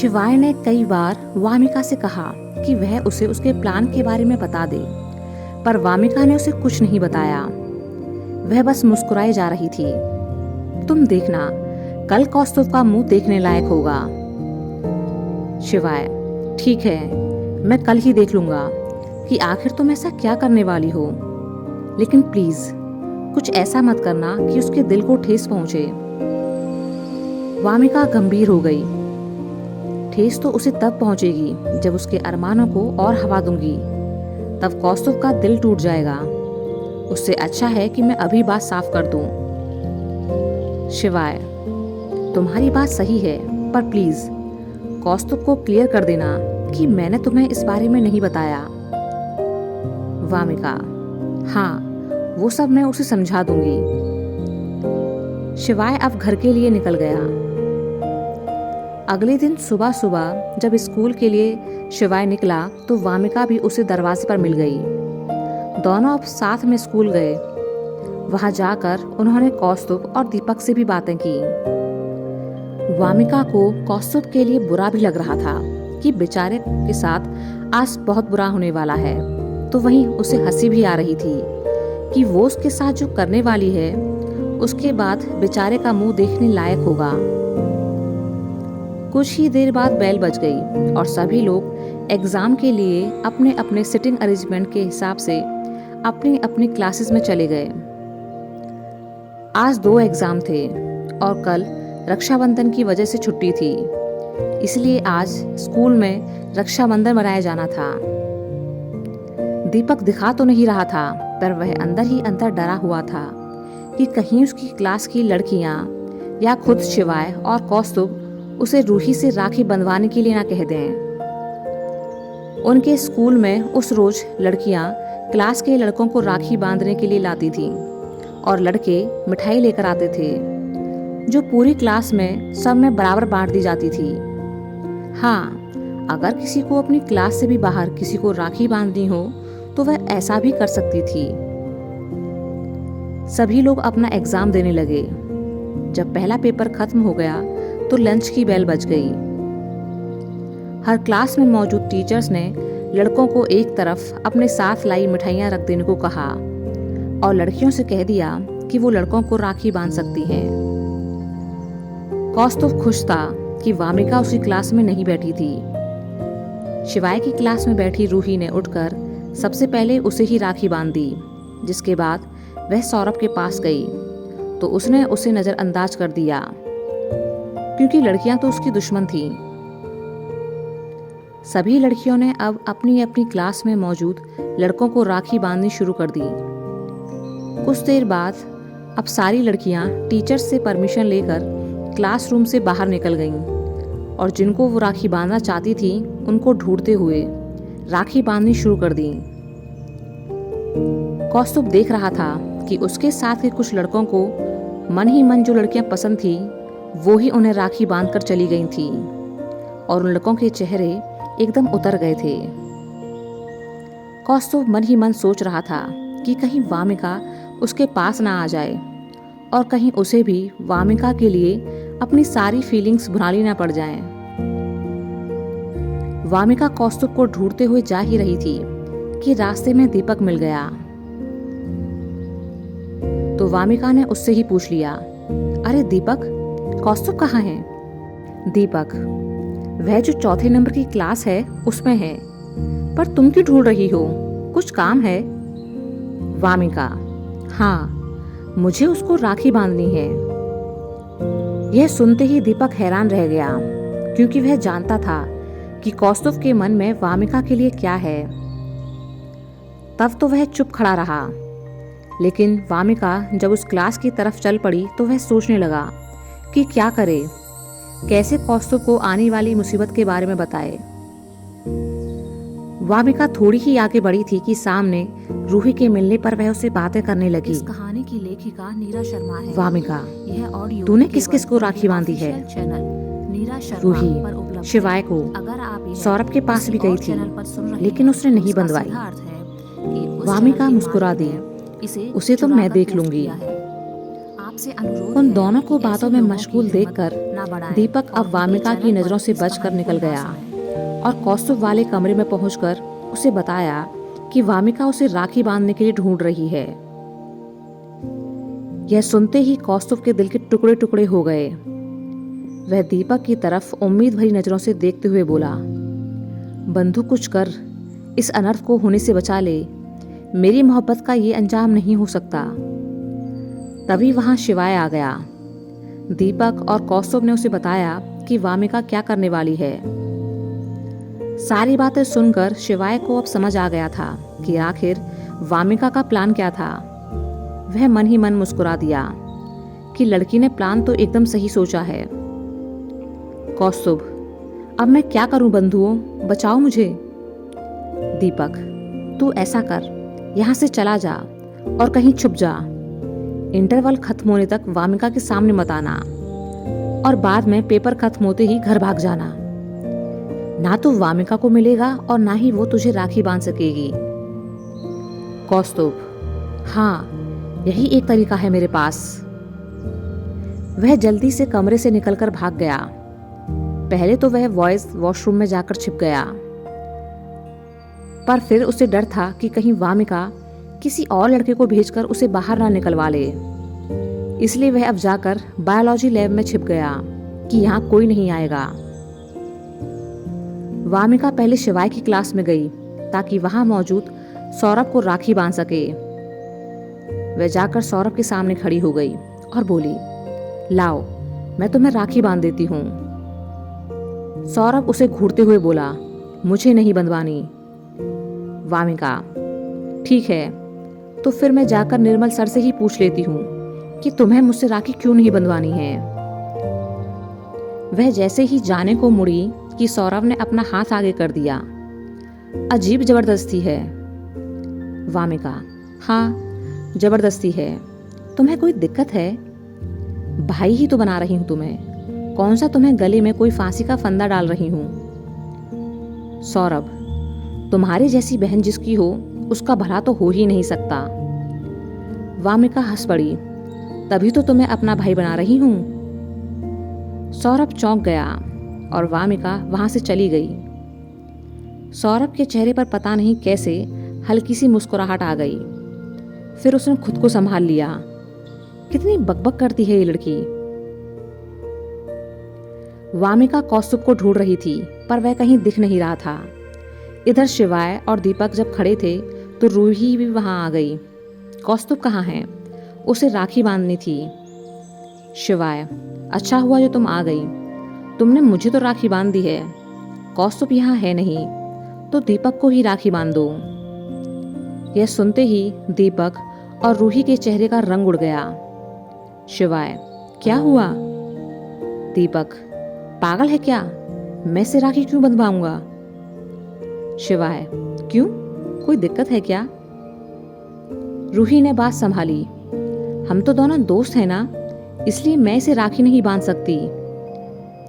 शिवाय ने कई बार वामिका से कहा कि वह उसे उसके प्लान के बारे में बता दे, पर वामिका ने उसे कुछ नहीं बताया। वह बस मुस्कुराए जा रही थी। तुम देखना, कल कौस्तुभ का मुंह देखने लायक होगा। शिवाय, ठीक है, मैं कल ही देख लूंगा कि आखिर तुम ऐसा क्या करने वाली हो, लेकिन प्लीज कुछ ऐसा मत करना कि उसके दिल को ठेस पहुंचे। वामिका गंभीर हो गई। ठेस तो उसे तब पहुंचेगी जब उसके अरमानों को और हवा दूंगी, तब कौस्तुभ का दिल टूट जाएगा। उससे अच्छा है कि मैं अभी बात साफ कर दूं। शिवाय, तुम्हारी बात सही है, पर प्लीज कौस्तुभ को क्लियर कर देना कि मैंने तुम्हें इस बारे में नहीं बताया। वामिका, हाँ, वो सब मैं उसे समझा दूंगी। शिवाय अब घर के लिए निकल गया। अगले दिन सुबह सुबह जब स्कूल के लिए शिवाय निकला तो वामिका भी उसे दरवाजे पर मिल गई। दोनों अब साथ में स्कूल गए। वहां जाकर उन्होंने कौस्तुभ और दीपक से भी बातें की। वामिका को कौस्तुभ के लिए बुरा भी लग रहा था कि बेचारे के साथ आज बहुत बुरा होने वाला है, तो वहीं उसे हंसी भी आ रही थी कि वो उसके साथ जो करने वाली है उसके बाद बेचारे का मुंह देखने लायक होगा। कुछ ही देर बाद बेल बज गई और सभी लोग एग्जाम के लिए अपने अपने सिटिंग अरेंजमेंट के हिसाब से अपनी अपनी क्लासेस में चले गए। आज 2 एग्जाम थे और कल रक्षाबंधन की वजह से छुट्टी थी, इसलिए आज स्कूल में रक्षाबंधन मनाया जाना था। दीपक दिखा तो नहीं रहा था, पर वह अंदर ही अंदर डरा हुआ था कि कहीं उसकी क्लास की लड़कियां या खुद शिवाय और कौस्तुभ उसे रूही से राखी बंधवाने के लिए ना कह दें। उनके स्कूल में उस रोज लड़कियां क्लास के लड़कों को राखी बांधने के लिए लाती थीं और लड़के मिठाई लेकर आते थे, जो पूरी क्लास में सब में बराबर बांट दी जाती थी। हाँ, अगर किसी को अपनी क्लास से भी बाहर किसी को राखी बांधनी हो तो वह ऐसा भी कर सकती थी। सभी लोग अपना एग्जाम देने लगे। जब पहला पेपर खत्म हो गया तो लंच की बेल बज गई। हर क्लास में मौजूद टीचर्स ने लड़कों को एक तरफ अपने साथ लाई मिठाइयां रख देने को कहा और लड़कियों से कह दिया कि वो लड़कों को राखी बांध सकती हैं। कौस्तुभ खुश था कि वामिका उसकी क्लास में नहीं बैठी थी। शिवाय की क्लास में बैठी रूही ने उठकर सबसे पहले उसे ही राखी बांध दी, जिसके बाद वह सौरभ के पास गई तो उसने उसे नजरअंदाज कर दिया, क्योंकि लड़कियां तो उसकी दुश्मन थीं। सभी लड़कियों ने अब अपनी अपनी क्लास में मौजूद लड़कों को राखी बांधनी शुरू कर दी। कुछ देर बाद अब सारी लड़कियां टीचर्स से परमिशन लेकर क्लासरूम से बाहर निकल गईं और जिनको वो राखी बांधना चाहती थी उनको ढूंढते हुए राखी बांधनी शुरू कर दी। कौस्तुभ देख रहा था कि उसके साथ के कुछ लड़कों को मन ही मन जो लड़कियां पसंद थी वो ही उन्हें राखी बांधकर चली गई थी और उन लड़कों के चेहरे एकदम उतर गए थे। कौस्तुभ मन ही मन सोच रहा था कि कहीं वामिका उसके पास ना आ जाए और कहीं उसे भी वामिका के लिए अपनी सारी फीलिंग्स भुनाली ना पड़ जाएं। वामिका कौस्तुभ को ढूंढते हुए जा ही रही थी कि रास्ते में दीपक मिल गया। तो वामिका ने उससे ही पूछ लिया, अरे दीपक, कौस्तुभ कहाँ है? दीपक, वह जो 4थे नंबर की क्लास है उसमें है, पर तुम क्यों ढूंढ रही हो? कुछ काम है? वामिका, हाँ, मुझे उसको राखी बांधनी है। यह सुनते ही दीपक हैरान रह गया, क्योंकि वह जानता था कि कौस्तुभ के मन में वामिका के लिए क्या है। तब तो वह चुप खड़ा रहा, लेकिन वामिका जब उस क्लास की तरफ चल पड़ी तो वह सोचने लगा कि क्या करे, कैसे कौस्तुभ को आने वाली मुसीबत के बारे में बताए। वामिका थोड़ी ही आगे बढ़ी थी कि सामने रूही के मिलने पर वह उससे बातें करने लगी। इस कहानी की लेखिका नीरा शर्मा है। वामिका, यह ऑडियो तूने किस किस को राखी बांधी है? चैनल नीरा शर्मा रूही पर उपलब्ध है। शिवाय को अगर आप यह सौरभ के पास भी किसी गई और थी, चैनल पर सुन रहे लेकिन हैं, उसने तो नहीं उसका बंधवाई। सीधा अर्थ है कि उस वामिका चैनल के मुस्कुरा मालिक दी। ने इसे उसे तो मैं चुराकर देख पोस्ट लूंगी। किया है। आपसे अनुरोध उन है दोनों कि को ऐसे बातों में लोगों की मशगूल हिम्मत देखकर ना बढ़ाएं दीपक और अब वामिका उनके की चैनल नज़रों पर से इस बचकर कहानी को निकल ना गया सुनें। और कौस्तुभ वाले कमरे में पहुंचकर उसे बताया कि वामिका उसे राखी बांधने के लिए ढूंढ रही है। यह सुनते ही कौस्तुभ के दिल के टुकड़े टुकड़े हो गए। वह दीपक की तरफ उम्मीद भरी नजरों से देखते हुए बोला, बंधु कुछ कर, इस अनर्थ को होने से बचा ले। मेरी मोहब्बत का ये अंजाम नहीं हो सकता। तभी वहां शिवाय आ गया। दीपक और कौस्तुभ ने उसे बताया कि वामिका क्या करने वाली है। सारी बातें सुनकर शिवाय को अब समझ आ गया था कि आखिर वामिका का प्लान क्या था। वह मन ही मन मुस्कुरा दिया कि लड़की ने प्लान तो एकदम सही सोचा है। कौस्तुभ, अब मैं क्या करूं बंधुओं, बचाओ मुझे। दीपक, तू ऐसा कर, यहां से चला जा और कहीं छुप जा। इंटरवल खत्म होने तक वामिका के सामने मत आना और बाद में पेपर खत्म होते ही घर भाग जाना। ना तो वामिका को मिलेगा और ना ही वो तुझे राखी बांध सकेगी। कौस्तुभ, हाँ, यही एक तरीका है मेरे पास। वह जल्दी से कमरे से निकलकर भाग गया। पहले तो वह बॉयज वॉशरूम में जाकर छिप गया, पर फिर उसे डर था कि कहीं वामिका किसी और लड़के को भेजकर उसे बाहर ना निकलवा ले। इसलिए वह अब जाकर बायोलॉजी लैब में छिप गया कि यहाँ कोई नहीं आएगा। वामिका पहले शिवाय की क्लास में गई ताकि वहां मौजूद सौरभ को राखी बांध सके। वह जाकर सौरभ के सामने खड़ी हो गई और बोली, लाओ, मैं तुम्हें राखी बांध देती हूँ। सौरभ उसे घूरते हुए बोला, मुझे नहीं बंधवानी। वामिका, ठीक है, तो फिर मैं जाकर निर्मल सर से ही पूछ लेती हूँ कि तुम्हें मुझसे राखी क्यों नहीं बंधवानी है। वह जैसे ही जाने को मुड़ी कि सौरभ ने अपना हाथ आगे कर दिया। अजीब जबरदस्ती है। वामिका, हाँ, जबरदस्ती है। तुम्हें कोई दिक्कत है? भाई ही तो बना रही हूं तुम्हें, कौन सा तुम्हें गले में कोई फांसी का फंदा डाल रही हूं। सौरभ, तुम्हारी जैसी बहन जिसकी हो उसका भला तो हो ही नहीं सकता। वामिका हंस पड़ी, तभी तो तुम्हें अपना भाई बना रही हूं। सौरभ चौंक गया और वामिका वहां से चली गई। सौरभ के चेहरे पर पता नहीं कैसे हल्की सी मुस्कुराहट आ गई। फिर उसने खुद को संभाल लिया। कितनी बकबक करती है ये लड़की। वामिका कौस्तुभ को ढूंढ रही थी, पर वह कहीं दिख नहीं रहा था। इधर शिवाय और दीपक जब खड़े थे तो रूही भी वहां आ गई। कौस्तुभ कहाँ है? उसे राखी बांधनी थी। शिवाय, अच्छा हुआ जो तुम आ गई। तुमने मुझे तो राखी बांध दी है, कौस्तुभ यहाँ है नहीं, तो दीपक को ही राखी बांध दो। यह सुनते ही दीपक और रूही के चेहरे का रंग उड़ गया। शिवाय, क्या हुआ? दीपक, पागल है क्या? मैं से राखी क्यों बंधवाऊंगा? शिवाय, क्यों, कोई दिक्कत है क्या? रूही ने बात संभाली, हम तो दोनों दोस्त हैं ना, इसलिए मैं इसे राखी नहीं बांध सकती।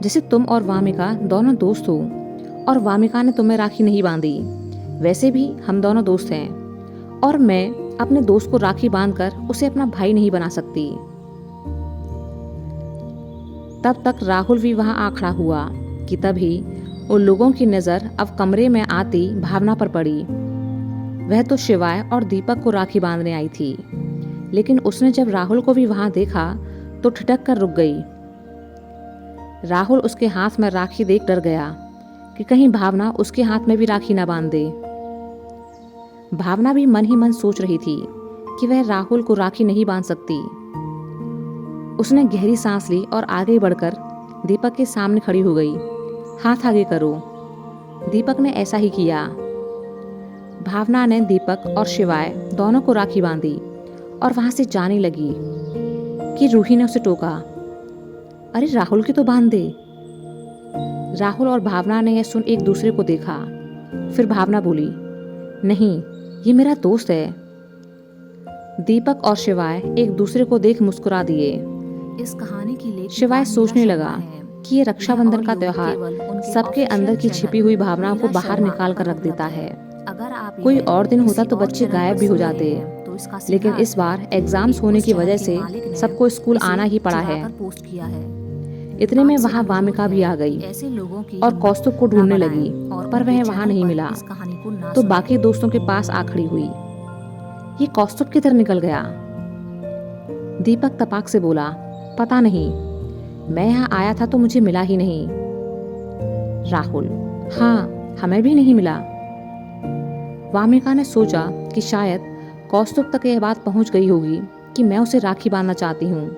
जैसे तुम और वामिका दोनों दोस्त हो और वामिका ने तुम्हें राखी नहीं बांधी, वैसे भी हम दोनों दोस्त हैं और मैं अपने दोस्त को राखी बांधकर उसे अपना भाई नहीं बना सकती। तब तक राहुल भी वहां आ खड़ा हुआ कि तभी उन लोगों की नजर अब कमरे में आती भावना पर पड़ी। वह तो शिवाय और दीपक को राखी बांधने आई थी, लेकिन उसने जब राहुल को भी वहां देखा तो ठिठक कर रुक गई। राहुल उसके हाथ में राखी देख डर गया कि कहीं भावना उसके हाथ में भी राखी ना बांध दे। भावना भी मन ही मन सोच रही थी कि वह राहुल को राखी नहीं बांध सकती। उसने गहरी सांस ली और आगे बढ़कर दीपक के सामने खड़ी हो गई। हाथ आगे करो। दीपक ने ऐसा ही किया। भावना ने दीपक और शिवाय दोनों को राखी बांधी और वहां से जाने लगी कि रूही ने उसे टोका, अरे राहुल की तो बांध दे। राहुल और भावना ने यह सुन एक दूसरे को देखा। फिर भावना बोली, नहीं, ये मेरा दोस्त है। दीपक और शिवाय एक दूसरे को देख मुस्कुरा दिए। इस कहानी की लेखक शिवाय सोचने लगा कि ये रक्षाबंधन का त्योहार सबके अंदर की छिपी हुई भावनाओं को बाहर निकाल कर रख देता है। अगर आप कोई और दिन होता तो बच्चे गायब भी हो जाते, लेकिन इस बार एग्जाम्स होने की वजह से सबको स्कूल आना ही पड़ा है। इतने में आपसे वहाँ अनुरोध वामिका भी है, आ गई ऐसे लोगों की और हिम्मत कौस्तुभ को ना ढूंढने बढ़ाएं लगी, और पर उनके वह वहाँ चैनल नहीं पर मिला। इस कहानी को ना तो सुनें। बाकी दोस्तों के पास आ खड़ी हुई। ये कौस्तुभ किधर निकल गया? दीपक तपाक से बोला, पता नहीं, मैं यहाँ आया था तो मुझे मिला ही नहीं। राहुल, हाँ, हमें भी नहीं मिला। वामिका ने सोचा कि शायद कौस्तुभ तक यह बात पहुंच गई होगी कि मैं उसे राखी बांधना चाहती हूँ,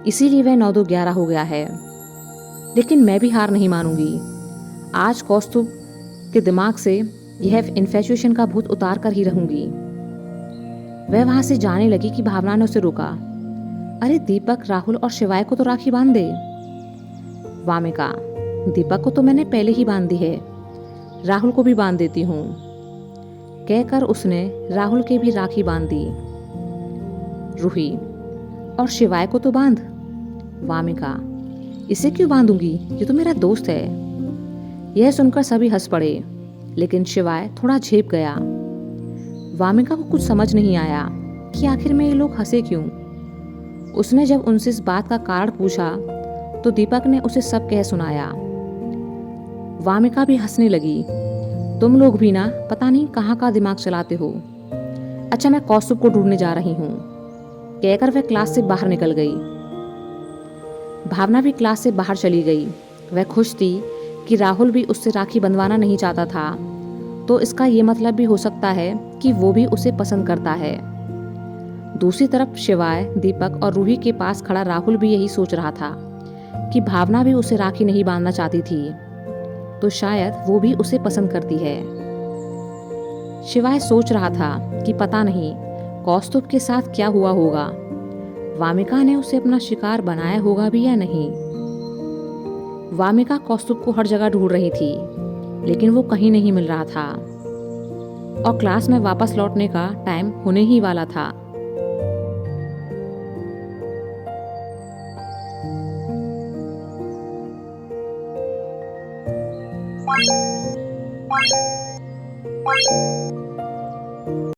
इसीलिए वह 9-2-11 हो गया है। लेकिन मैं भी हार नहीं मानूंगी। आज कौस्तुभ के दिमाग से यह इन्फेचुएशन का भूत उतार कर ही रहूंगी। वह वहां से जाने लगी कि भावना ने उसे रोका। अरे दीपक, राहुल और शिवाय को तो राखी बांध दे। वामिका, दीपक को तो मैंने पहले ही बांध दी है, राहुल को भी बांध देती हूँ। कहकर उसने राहुल के भी राखी बांध दी। रूही, और शिवाय को तो बांध। वामिका, इसे क्यों बांधूंगी, ये तो मेरा दोस्त है। यह सुनकर सभी हंस पड़े, लेकिन शिवाय थोड़ा झेप गया। वामिका को कुछ समझ नहीं आया कि आखिर में ये लोग हंसे क्यों। उसने जब उनसे इस बात का कारण पूछा तो दीपक ने उसे सब कह सुनाया। वामिका भी हंसने लगी। तुम लोग भी ना पता नहीं कहाँ का दिमाग चलाते हो। अच्छा, मैं कौस्तुभ को ढूंढने जा रही हूँ, कहकर वह क्लास से बाहर निकल गई। भावना भी क्लास से बाहर चली गई। वह खुश थी कि राहुल भी उससे राखी बंधवाना नहीं चाहता था, तो इसका ये मतलब भी हो सकता है कि वो भी उसे पसंद करता है। दूसरी तरफ शिवाय, दीपक और रूही के पास खड़ा राहुल भी यही सोच रहा था कि भावना भी उसे राखी नहीं बांधना चाहती थी, तो शायद वो भी उसे पसंद करती है। शिवाय सोच रहा था कि पता नहीं कौस्तुभ के साथ क्या हुआ होगा, वामिका ने उसे अपना शिकार बनाया होगा भी या नहीं। वामिका कौस्तुभ को हर जगह ढूंढ रही थी, लेकिन वो कहीं नहीं मिल रहा था और क्लास में वापस लौटने का टाइम होने ही वाला था।